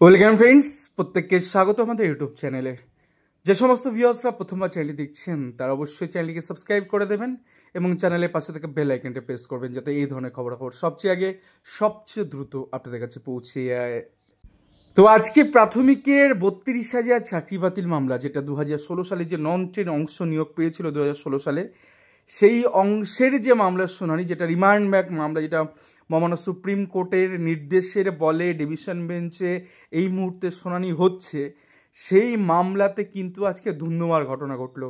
Welcome friends, প্রত্যেককে স্বাগত আমাদের ইউটিউব চ্যানেলে। যে সমস্ত ভিউয়ার্সরা প্রথমবার চ্যানেলটি দেখছেন তারা অবশ্যই চ্যানেলটিকে সাবস্ক্রাইব করে দেবেন এবং চ্যানেলের পাশে থেকে বেল আইকনটা প্রেস করবেন যাতে এই ধরনের খবরাখবর সবচেয়ে আগে সবচেয়ে দ্রুত আপনাদের কাছে পৌঁছে যায়। তো আজকে প্রাথমিকের 32,000 চাকরি বাতিল মামলা, যেটা 2016 সালে যে নন ট্রেন অংশ নিয়োগ পেয়েছিল 2016 সালে, সেই অংশের যে মামলার শুনানি, যেটা রিমান্ড ব্যাক মামলা, যেটা মহামান্য সুপ্রিম কোর্টের নির্দেশের বলে ডিভিশন বেঞ্চে এই মুহূর্তে শুনানি হচ্ছে, সেই মামলাতে কিন্তু আজকে ধুন্ধুমার ঘটনা ঘটল।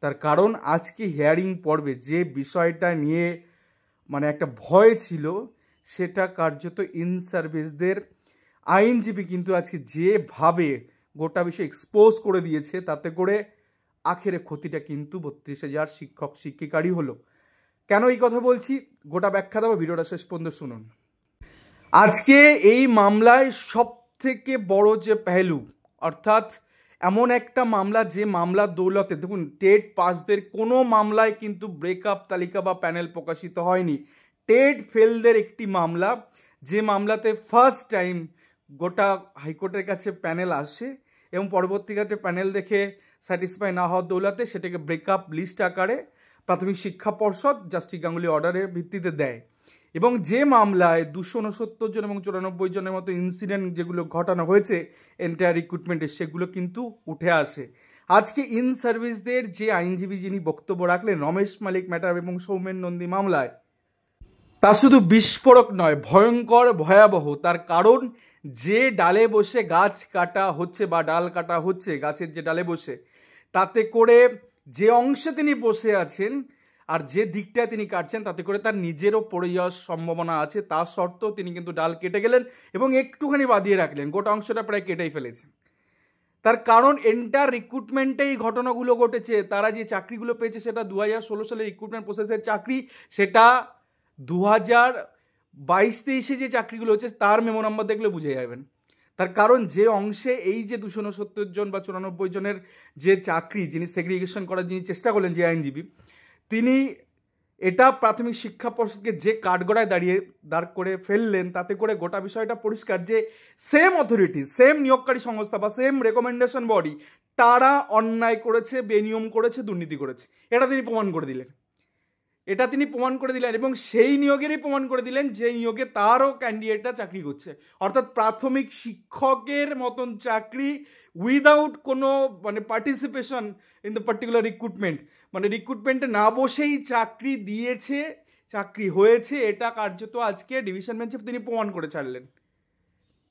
তার কারণ আজকে হিয়ারিং পর্বে যে বিষয়টা নিয়ে একটা ভয় ছিল, সেটা কার্যত ইন সার্ভিসদের আইনজীবী কিন্তু আজকে যেভাবে গোটা বিষয় এক্সপোজ করে দিয়েছে, তাতে করে আখেরে ক্ষতিটা কিন্তু 32,000 শিক্ষক শিক্ষিকারই হলো। কেন এই কথা বলছি, গোটা ব্যাখ্যা দেবো, ভিডিওটা শেষ পর্যন্ত শুনুন। আজকে এই মামলায় সব থেকে বড় যে পেহলু, অর্থাৎ এমন একটা মামলা যে মামলার দৌলতে, দেখুন, টেট পাসদের কোনো মামলায় কিন্তু ব্রেকআপ তালিকা বা প্যানেল প্রকাশিত হয়নি। টেট ফেলদের একটি মামলা, যে মামলাতে ফার্স্ট টাইম গোটা হাইকোর্টের কাছে প্যানেল আসে এবং পরবর্তীকালে প্যানেল দেখে স্যাটিসফাই না হওয়ার দৌলতে সেটাকে ব্রেকআপ লিস্ট আকারে প্রাথমিক শিক্ষা পর্ষদ জাস্টিস গাঙ্গুলি অর্ডারের ভিত্তিতে দেয়। এবং যে মামলায় 269 জন এবং 94 জনের মতো ইনসিডেন্ট যেগুলো ঘটানো হয়েছে এন্টায়ার রিক্রুটমেন্টে, সেগুলো কিন্তু উঠে আসে। আজকে ইন সার্ভিসদের যে আইনজীবী যিনি বক্তব্য রাখলেন রমেশ মালিক ম্যাটার এবং সৌমেন নন্দী মামলায়, তা শুধু বিস্ফোরক নয়, ভয়ঙ্কর ভয়াবহ। তার কারণ যে ডালে বসে গাছ কাটা হচ্ছে বা ডাল কাটা হচ্ছে গাছের যে ডালে বসে, তাতে করে যে অংশে তিনি বসে আছেন আর যে দিকটায় তিনি কাটছেন, তাতে করে তার নিজেরও পড়ে যাওয়ার সম্ভাবনা আছে। তা সত্ত্বেও তিনি কিন্তু ডাল কেটে গেলেন এবং একটুখানি বাদিয়ে রাখলেন, গোটা অংশটা প্রায় কেটেই ফেলেছেন। তার কারণ এন্টার রিক্রুটমেন্টে এই ঘটনাগুলো ঘটেছে। তারা যে চাকরিগুলো পেয়েছে সেটা 2016 সালের রিক্রুটমেন্ট প্রসেসের চাকরি, সেটা 2022-23 যে চাকরিগুলো হচ্ছে তার মেমো নাম্বার দেখলে বুঝে যাবেন। তার কারণ যে অংশে এই যে 269 জন বা 94 জনের যে চাকরি, যিনি সেগ্রিগেশন করার যিনি চেষ্টা করলেন, যে আইনজীবী, তিনি এটা প্রাথমিক শিক্ষা পর্ষদকে যে কাঠগড়ায় দাঁড় করে ফেললেন, তাতে করে গোটা বিষয়টা পরিষ্কার যে সেম অথরিটি, সেম নিয়োগকারী সংস্থা বা সেম রেকমেন্ডেশন বডি, তারা অন্যায় করেছে, বেনিয়ম করেছে, দুর্নীতি করেছে। এটা তিনি প্রমাণ করে দিলেন এবং সেই নিয়োগেরই প্রমাণ করে দিলেন যে নিয়োগে তারও ক্যান্ডিডেটরা চাকরি করছে। অর্থাৎ প্রাথমিক শিক্ষকের মতন চাকরি উইদাউট কোনো participation in the particular recruitment, রিক্রুটমেন্টে না বসেই চাকরি দিয়েছে, চাকরি হয়েছে, এটা কার্যত আজকে ডিভিশন বেঞ্চে তিনি প্রমাণ করে ছাড়লেন।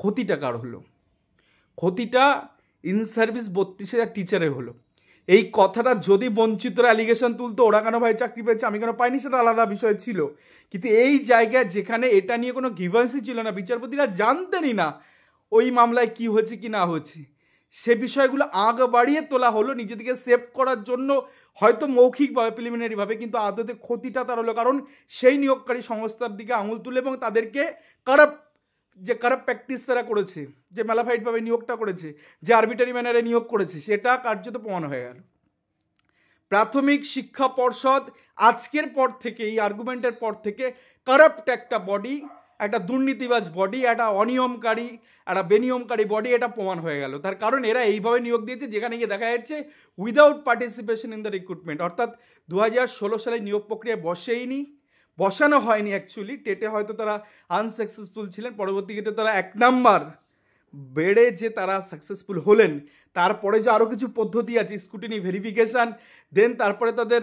ক্ষতিটা কার হলো? ক্ষতিটা ইন সার্ভিস 32,000 টিচারের হলো। এই কথাটা যদি বঞ্চিতরা অ্যালিগেশন তুলতো, ওরা কেন ভাই চাকরি পেয়েছে, আমি কেন পাইনি, সেটা আলাদা বিষয় ছিল। কিন্তু এই জায়গায় যেখানে এটা নিয়ে কোনো গিভান্সই ছিল না, বিচারপতিরা জানতেনই না ওই মামলায় কি হয়েছে কি না হয়েছে, সে বিষয়গুলো আগ বাড়িয়ে তোলা হলো নিজেদেরকে সেভ করার জন্য, হয়তো মৌখিকভাবে প্রিলিমিনারিভাবে, কিন্তু আদতে ক্ষতিটা তার হলো। কারণ সেই নিয়োগকারী সংস্থার দিকে আঙুল তুলে এবং তাদেরকে কারাপ্ট প্র্যাকটিস তারা করেছে, যে ম্যালাফাইডভাবে নিয়োগটা করেছে, যে আরবিটারি ম্যানারে নিয়োগ করেছে, সেটা কার্যত প্রমাণ হয়ে গেল। প্রাথমিক শিক্ষা পর্ষদ আজকের পর থেকে, এই আর্গুমেন্টের পর থেকে, কারাপ্ট একটা বডি, একটা দুর্নীতিবাজ বডি, একটা অনিয়মকারী, একটা বেনিয়মকারী বডি, এটা প্রমাণ হয়ে গেল। তার কারণ এরা এইভাবে নিয়োগ দিয়েছে যেখানে গিয়ে দেখা যাচ্ছে without participation in the recruitment. অর্থাৎ 2016 সালে নিয়োগ প্রক্রিয়ায় বসানো হয়নি অ্যাকচুয়ালি। টেটে হয়তো তারা আনসাকসেসফুল ছিলেন, পরবর্তীতে তারা 1 নাম্বার বেড়ে যে তারা সাকসেসফুল হলেন, তারপরে যে আরও কিছু পদ্ধতি আছে, স্ক্রুটিনি, ভেরিফিকেশান, দেন তারপরে তাদের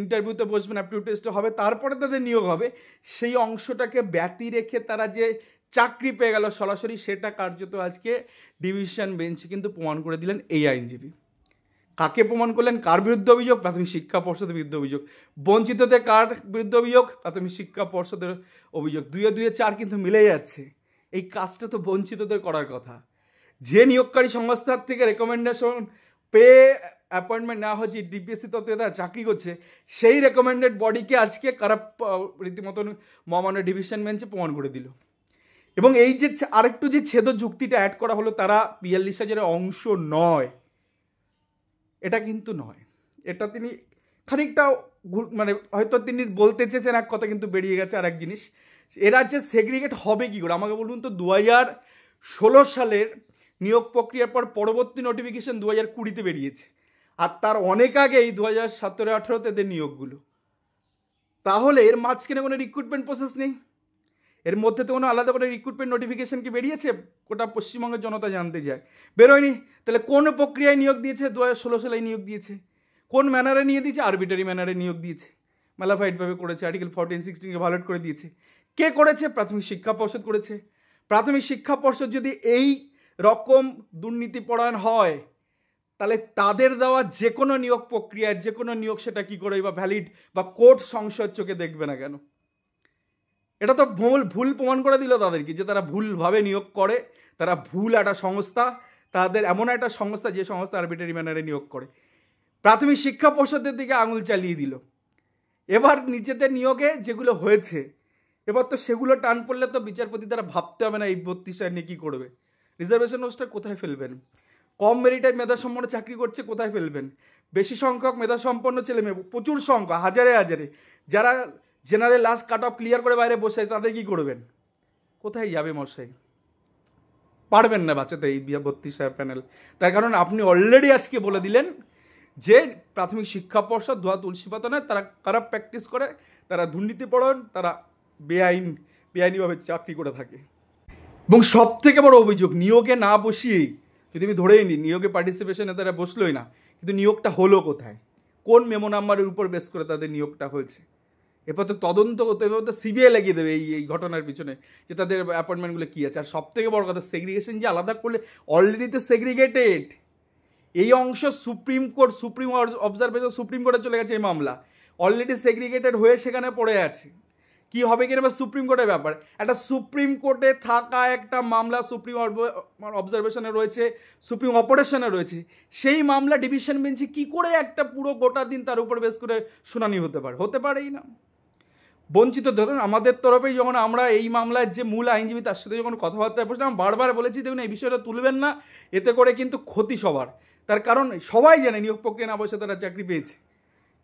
ইন্টারভিউতে বসবেন, অ্যাপটিটিউড টেস্ট হবে, তারপরে তাদের নিয়োগ হবে, সেই অংশটাকে ব্যতি রেখে তারা যে চাকরি পেয়ে গেল সরাসরি, সেটা কার্যত আজকে ডিভিশন বেঞ্চে কিন্তু প্রমাণ করে দিলেন এই আইনজীবী। কাকে প্রমাণ করলেন? কার বিরুদ্ধে অভিযোগ? প্রাথমিক শিক্ষা পর্ষদের বিরুদ্ধে অভিযোগ। বঞ্চিতদের কার বিরুদ্ধে অভিযোগ? প্রাথমিক শিক্ষা পর্ষদের অভিযোগ। 2 4 কিন্তু মিলে যাচ্ছে। এই কাজটা তো বঞ্চিতদের করার কথা। যে নিয়োগকারী সংস্থার থেকে রেকমেন্ডেশন পেয়ে অ্যাপয়েন্টমেন্ট নেওয়া হচ্ছে, ডিপিএসসি তত্ত্বে তারা চাকরি করছে, সেই রেকমেন্ডেড বডিকে আজকে কারাপ্ট রীতিমতন মহামান্য ডিভিশন বেঞ্চে প্রমাণ করে দিল। এবং এই যে আরেকটু যে ছেদ যুক্তিটা অ্যাড করা হলো, তারা 42,000 অংশ নয়, এটা কিন্তু নয়। এটা তিনি খানিকটা হয়তো তিনি বলতে চেয়েছেন এক কথা, কিন্তু বেরিয়ে গেছে আর এক জিনিস। এরা যে সেগ্রিগেট হবে কী করে আমাকে বলুন তো? 2016 সালের নিয়োগ প্রক্রিয়ার পর পরবর্তী নোটিফিকেশন 2020-তে বেরিয়েছে, আর তার অনেক আগেই 2017-18-তে এদের নিয়োগগুলো। তাহলে এর মাঝখানে কোনো রিক্রুটমেন্ট প্রসেস নেই, এর মধ্যে তো কোনো আলাদা করে রিক্রুটমেন্ট নোটিফিকেশন কি বেরিয়েছে গোটা পশ্চিমবঙ্গের জনতা জানতে যায়? বেরোয়নি। তাহলে কোন প্রক্রিয়ায় নিয়োগ দিয়েছে? 2016 সালে নিয়োগ দিয়েছে। কোন ম্যানারে নিয়ে দিয়েছে? আরবিটারি ম্যানারে নিয়োগ দিয়েছে, ম্যালাফাইডভাবে করেছে, আর্টিকেল 14-16-কে ভায়োলেট করে দিয়েছে। কে করেছে? প্রাথমিক শিক্ষা পর্ষদ করেছে। প্রাথমিক শিক্ষা পর্ষদ যদি এই রকম দুর্নীতিপরায়ণ হয়, তাহলে তাদের দেওয়া যে কোনো নিয়োগ প্রক্রিয়ায় যে কোনো নিয়োগ সেটা কী করে বা ভ্যালিড বা কোর্ট সংসদ চোখে দেখবে না কেন? এটা তো ভুল প্রমাণ করে দিল তাদেরকে, যে তারা ভুলভাবে নিয়োগ করে, তারা ভুল একটা সংস্থা, তাদের এমন একটা সংস্থা যে সংস্থা আরবিটারি ম্যানারে নিয়োগ করে। প্রাথমিক শিক্ষা পর্ষদের দিকে আঙুল চালিয়ে দিল। এবার নিজেদের নিয়োগে যেগুলো হয়েছে, এবার তো সেগুলো টান পড়লে তো বিচারপতি তারা ভাবতে হবে না এই 32 নিয়ে কী করবে। রিজার্ভেশন রোস্টার কোথায় ফেলবেন? কম মেরিটের মেধাসম্পন্ন চাকরি করছে, কোথায় ফেলবেন? বেশি সংখ্যক মেধাসম্পন্ন ছেলে মেয়ে, প্রচুর সংখ্যা, হাজারে হাজারে, যারা general last cut off clear করে বাইরে বসে আছে, তাদের কী করবেন? কোথায় যাবে মশাই? পারবেন না বাঁচাতে এই 32 প্যানেল। তার কারণ আপনি অলরেডি আজকে বলে দিলেন যে প্রাথমিক শিক্ষা পর্ষদ ধোয়া তুলসী পাতা নয়, তারা খারাপ প্র্যাকটিস করে, তারা দুর্নীতিপরায়ণ, তারা বেআইনিভাবে চাকরি করে থাকে। এবং সব থেকে বড় অভিযোগ, নিয়োগে না বসিয়েই, যদি আমি ধরেই নিই নিয়োগে পার্টিসিপেশনে তারা বসলোই না, কিন্তু নিয়োগটা হলো কোথায়? কোন মেমো নাম্বারের উপর বেস করে তাদের নিয়োগটা হয়েছে? এরপর তো তদন্ত হতো, এবার তো সিবিআই লাগিয়ে দেবে এই ঘটনার পিছনে, যে তাদের অ্যাপয়েন্টমেন্টগুলো কী আছে। আর সব থেকে বড় কথা, সেগ্রিগেশন যে আলাদা করলে, অলরেডি তো সেগ্রিগেটেড। এই অংশ সুপ্রিম অবজারভেশন সুপ্রিম কোর্টে চলে গেছে, এই মামলা অলরেডি সেগ্রিগেটেড হয়ে সেখানে পড়ে আছে। কি হবে কিনা সুপ্রিম কোর্টের ব্যাপার। একটা সুপ্রিম কোর্টে থাকা একটা মামলা সুপ্রিম অবজারভেশনে রয়েছে, সুপ্রিম অপারেশনে রয়েছে, সেই মামলা ডিভিশন বেঞ্চে কি করে একটা পুরো গোটা দিন তার উপর বেস করে শুনানি হতে পারে? হতে পারেই না। বঞ্চিত। ধরুন আমাদের তরফেই যখন আমরা এই মামলার যে মূল আইনজীবী তার সাথে যখন কথাবার্তা বলছিলাম, বারবার বলেছি দেখুন এই বিষয়টা তুলবেন না, এতে করে কিন্তু ক্ষতি সবার। তার কারণ সবাই জানে নিয়োগ প্রক্রিয়া না বসে তারা চাকরি পেয়েছে,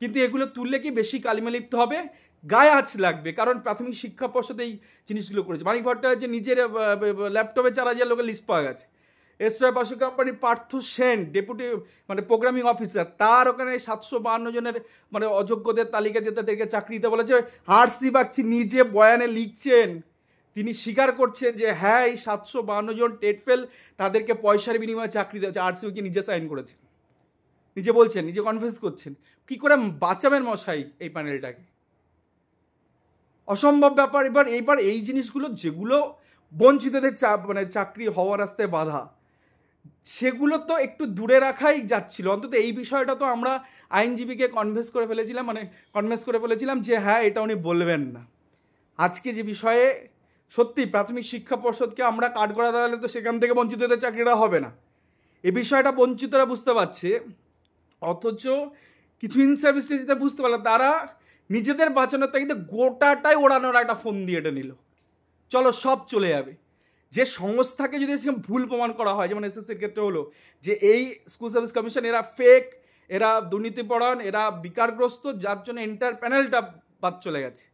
কিন্তু এগুলো তুললে কি বেশি কালিমা লিপ্ত হবে, গায়ে আঁচ লাগবে। কারণ প্রাথমিক শিক্ষা পর্ষদ এই জিনিসগুলো করেছে। মানিক ভট্টাচার্য নিজের ল্যাপটপে 4,000 লোকের লিস্ট পাওয়া গেছে। এসরায় বাসু কোম্পানির Partha Sen deputy programming officer, তার ওখানে 752 জনের অযোগ্যদের তালিকা দিয়ে তাদেরকে চাকরি দিতে বলেছে। হার্সি বাগচি নিজে বয়ানে লিখছেন, তিনি স্বীকার করছেন যে হ্যাঁ এই 752 জন টেট ফেল, তাদেরকে পয়সার বিনিময়ে চাকরি দেওয়া হচ্ছে। হার্সি বাগচি নিজে সাইন করেছেন, নিজে বলছেন, নিজে কনফেস করছেন। কি করে বাঁচাবেন মশাই এই প্যানেলটাকে? অসম্ভব ব্যাপার। এবার এই জিনিসগুলো যেগুলো বঞ্চিতদের চাকরি হওয়ার রাস্তায় বাধা, সেগুলো তো একটু দূরে রাখাই যাচ্ছিল। অন্তত এই বিষয়টা তো আমরা আইনজীবীকে কনভেন্স করে ফেলেছিলাম যে হ্যাঁ এটা উনি বলবেন না। আজকে যে বিষয়ে সত্যি প্রাথমিক শিক্ষা পর্ষদকে আমরা কাট করা দাঁড়ালে তো সেখান থেকে বঞ্চিতদের চাকরিটা হবে না, এই বিষয়টা বঞ্চিতরা বুঝতে পারছে। অথচ কিছু ইন সার্ভিস যেটা বুঝতে পারলো, তারা নিজেদের বাঁচানোর তাগিদে গোটাটাই ওড়ানোর একটা ফোন দিয়ে এটা নিল, চলো সব চলে যাবে। যে সংস্থাকে যদি ভুল প্রমাণ করা হয়, যেমন এসএসসির ক্ষেত্রে হলো, যে এই স্কুল সার্ভিস কমিশন এরা ফেক, এরা দুর্নীতিপরায়ণ, এরা বিকারগ্রস্ত, যার জন্য এন্টার প্যানেলটা বাদ চলে গেছে।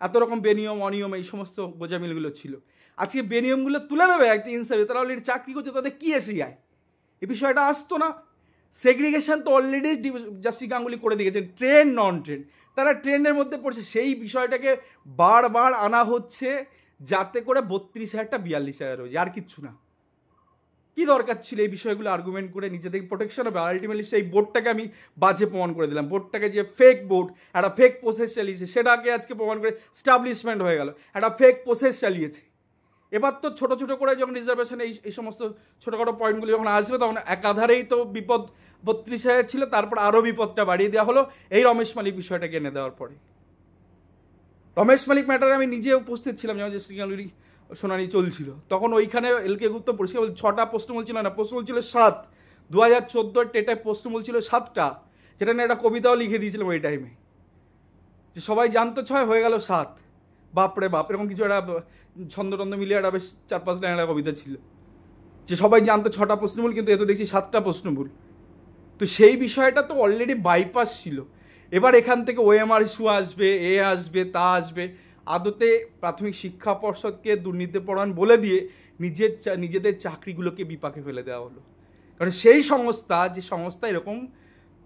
এত রকম বেনিয়ম অনিয়ম এই সমস্ত গোজামিলগুলো ছিল। আজকে বেনিয়মগুলো তুলে দেবে একটা ইনসার্ভিস, তারা অলরেডি চাকরি করছে, তাদের কী এসে যায়? এই বিষয়টা আসতো না। সেগ্রিগেশন তো অলরেডি জাস্টিস গাঙ্গুলি করে দিয়েছেন, ট্রেন নন ট্রেন, তারা ট্রেনের মধ্যে পড়ছে। সেই বিষয়টাকে বারবার আনা হচ্ছে যাতে করে 32,000টা 42,000 হয়ে যায়, আর কিচ্ছু না। কি দরকার ছিল এই বিষয়গুলো আর্গুমেন্ট করে নিজেদের প্রোটেকশন হবে? আলটিমেটলি সেই বোর্ডটাকে আমি বাজে প্রমাণ করে দিলাম। বোর্ডটাকে যে ফেক বোর্ড, একটা ফেক প্রসেস চালিয়েছে, সেটাকে আজকে প্রমাণ করে স্টাবলিশমেন্ট হয়ে গেল, একটা ফেক প্রসেস চালিয়েছে। এবার তো ছোটো ছোটো করে যখন রিজার্ভেশন এই সমস্ত ছোটোখাটো পয়েন্টগুলি যখন আসবে, তখন একাধারেই তো বিপদ 32,000 ছিল, তারপর আরও বিপদটা বাড়িয়ে দেওয়া হলো এই রমেশ মালিক বিষয়টাকে এনে দেওয়ার পরে। রমেশ মালিক ম্যাটারে আমি নিজে উপস্থিত ছিলাম যখন যে সিঙ্গালুরি শুনানি চলছিল, তখন ওইখানে এলকে গুপ্ত পরিষ্কার 6টা পোস্টমূল ছিল না, পোস্টমূল ছিল 7। 2014 টেটায় পোস্টমূল ছিল 7টা, যেটা নিয়ে একটা কবিতাও লিখে দিয়েছিলাম ওই টাইমে, যে সবাই জানতো 6 হয়ে গেল 7, বাপরে বাপ, এরকম কিছু একটা ছন্দটন্দ মিলিয়ে একটা বেশ 4-5 লাইনের একটা কবিতা ছিল, যে সবাই জানতো 6টা প্রশ্নমূল, কিন্তু এত দেখছি 7টা প্রশ্নমূল। তো সেই বিষয়টা তো অলরেডি বাইপাস ছিল। এবার এখান থেকে ওএমআর ইস্যু আসবে, আসবে, তা আসবে। আদতে প্রাথমিক শিক্ষা পর্ষদকে দুর্নীতিপরায়ণ বলে দিয়ে নিজেদের চাকরিগুলোকে বিপাকে ফেলে দেওয়া হলো। কারণ সেই সংস্থা, যে সংস্থা এরকম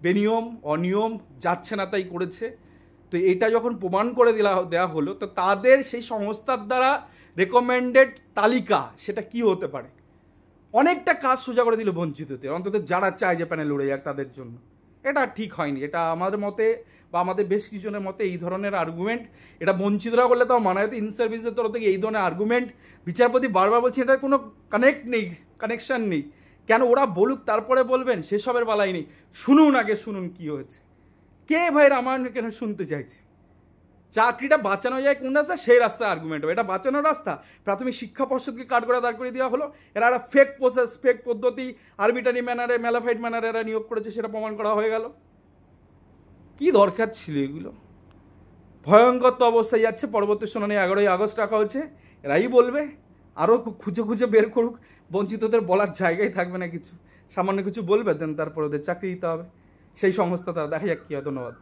বেনিয়ম অনিয়ম যাচ্ছে না তাই করেছে, তো এটা যখন প্রমাণ করে দেওয়া হলো, তো তাদের সেই সংস্থার দ্বারা রেকমেন্ডেড তালিকা সেটা কি হতে পারে? অনেকটা কাজ সোজা করে দিল বঞ্চিতদের, অন্তত যারা চায় যে প্যানেল উড়ে যাক তাদের জন্য। এটা ঠিক হয়নি। এটা আমাদের মতে বা আমাদের বেশ কিছুজনের মতে এই ধরনের আর্গুমেন্ট, এটা বঞ্চিতরা করলে তাও মানা যেত। ইন সার্ভিসের তরফ থেকে এই ধরনের আর্গুমেন্ট বিচারপতি বারবার বলছেন এটার কোনো কানেকশন নেই। কেন? ওরা বলুক, তারপরে বলবেন, সেসবের বালাই নেই। শুনুন, আগে শুনুন কি হয়েছে। কে ভাই রামায়ণ কেন শুনতে চাইছে? চাকরিটা বাঁচানো যায় কোন রাস্তা, সেই রাস্তায় আর্গুমেন্ট হবে। এটা বাঁচানোর রাস্তা? প্রাথমিক শিক্ষা পর্ষদকে কাঠ করে দাঁড় করে দেওয়া হলো। এরা একটা ফেক প্রসেস, ফেক পদ্ধতি, আরবিটারি ম্যানারে, ম্যালাফাইড ম্যানারে এরা নিয়োগ করেছে, সেটা প্রমাণ করা হয়ে গেল। কি দরকার ছিল এগুলো? ভয়ঙ্কর তো অবস্থায় যাচ্ছে। পরবর্তী শুনানি 11ই আগস্ট রাখা হচ্ছে। এরাই বলবে, আরও খুঁজে খুঁজে বের করুক। বঞ্চিতদের বলার জায়গায় থাকবে না কিছু। সামান্য কিছু বলবে, দেন তারপর ওদের চাকরি দিতে হবে। সেই সংস্থা তারা, দেখা যাক কি হয়। ধন্যবাদ।